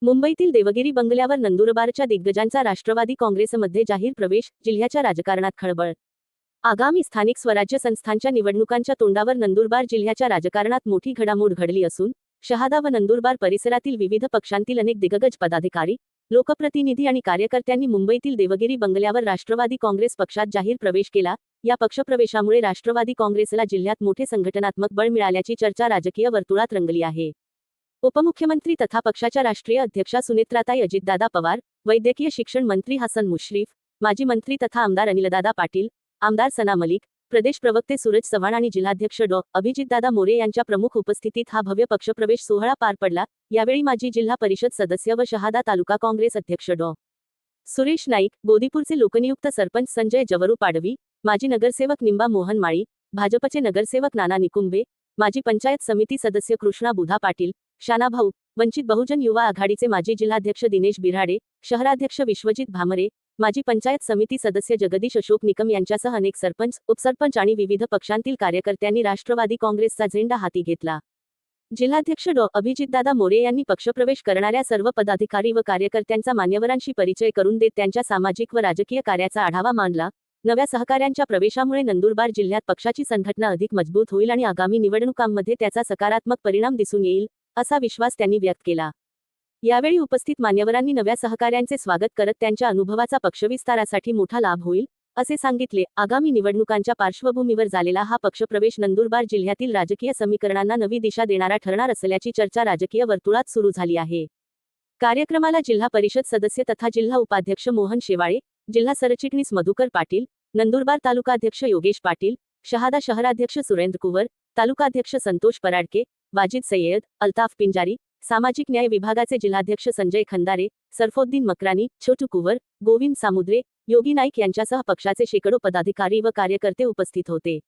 मुंबईतील देवगिरी बंगल्यावर नंदुरबारच्या दिग्गजांचा राष्ट्रवादी काँग्रेसमध्ये जाहीर प्रवेश, जिल्ह्याच्या राजकारणात खळबळ. आगामी स्थानिक स्वराज्य संस्थांच्या निवडणुकांच्या तोंडावर नंदुरबार जिल्ह्याच्या राजकारणात मोठी घडामोड घडली असून शहादा व नंदुरबार परिसरातील विविध पक्षांतील अनेक दिग्गज पदाधिकारी, लोकप्रतिनिधी आणि कार्यकर्त्यांनी मुंबईतील देवगिरी बंगल्यावर राष्ट्रवादी काँग्रेस पक्षात जाहीर प्रवेश केला. या पक्षप्रवेशामुळे राष्ट्रवादी काँग्रेसला जिल्ह्यात मोठे संघटनात्मक बळ मिळाल्याची चर्चा राजकीय वर्तुळात रंगली आहे. उपमुख्यमंत्री तथा पक्षाच्या राष्ट्रीय अध्यक्षा सुनेत्राताई अजितदादा पवार, वैद्यकीय शिक्षण मंत्री हसन मुश्रीफ, माजी मंत्री तथा आमदार अनिलदादा पाटील, आमदार सना मलिक, प्रदेश प्रवक्ते सूरज चव्हाण आणि जिल्हाध्यक्ष डॉ. अभिजितदादा मोरे यांच्या प्रमुख उपस्थितीत हा भव्य पक्षप्रवेश सोहळा पार पडला. यावेळी माजी जिल्हा परिषद सदस्य व शहादा तालुका काँग्रेस अध्यक्ष डॉ. सुरेश नाईक, गोदीपूरचे लोकनियुक्त सरपंच संजय जवरू पाडवी, माजी नगरसेवक निंबा मोहन माळी, भाजपचे नगरसेवक नाना निकुंबे, माजी पंचायत समिती सदस्य कृष्णा बुधा पाटील, शानाभाऊ, वंचित बहुजन युवा आघाडीचे माजी जिल्हाध्यक्ष दिनेश बिऱ्हाडे, शहराध्यक्ष विश्वजित भामरे, माजी पंचायत समिती सदस्य जगदीश अशोक निकम यांच्यासह अनेक सरपंच, उपसरपंच आणि विविध पक्षांतील कार्यकर्त्यांनी राष्ट्रवादी काँग्रेसचा झेंडा हाती घेतला. जिल्हाध्यक्ष डॉ. अभिजितदादा मोरे यांनी पक्षप्रवेश करणाऱ्या सर्व पदाधिकारी व कार्यकर्त्यांचा मान्यवरांशी परिचय करून देत त्यांच्या सामाजिक व राजकीय कार्याचा आढावा मांडला. नव्या सहकाऱ्यांच्या प्रवेशामुळे नंदुरबार जिल्ह्यात पक्षाची संघटना अधिक मजबूत होईल आणि आगामी निवडणुकांमध्ये त्याचा सकारात्मक परिणाम दिसून येईल, असा विश्वास त्यांनी व्यक्त केला. यावेळी उपस्थित मान्यवरांनी नव्या सहकाऱ्यांचे स्वागत करत त्यांच्या अनुभवाचा पक्षविस्तारासाठी मोठा लाभ होईल, असे सांगितले. आगामी निवडणुकांच्या पार्श्वभूमीवर झालेला हा पक्षप्रवेश नंदुरबार जिल्ह्यातील राजकीय समीकरणांना नवी दिशा देणारा ठरणार असल्याची चर्चा राजकीय वर्तुळात सुरू झाली आहे. कार्यक्रमाला जिल्हा परिषद सदस्य तथा जिल्हा उपाध्यक्ष मोहन शेवाळे, जिल्हा सरचिटणीस मधुकर पाटील, नंदुरबार तालुकाध्यक्ष योगेश पाटील, शहादा शहराध्यक्ष सुरेंद्र कुवर, तालुकाध्यक्ष संतोष पराडके, वाजिद सय्यद, अल्ताफ पिंजारी, सामाजिक न्याय विभागाचे जिल्हाध्यक्ष संजय खंदारे, सरफोद्दीन मकरानी, छोटू कुवर, गोविंद सामुद्रे, योगी नाईक यांच्यासह पक्षाचे शेकडो पदाधिकारी व कार्यकर्ते उपस्थित होते.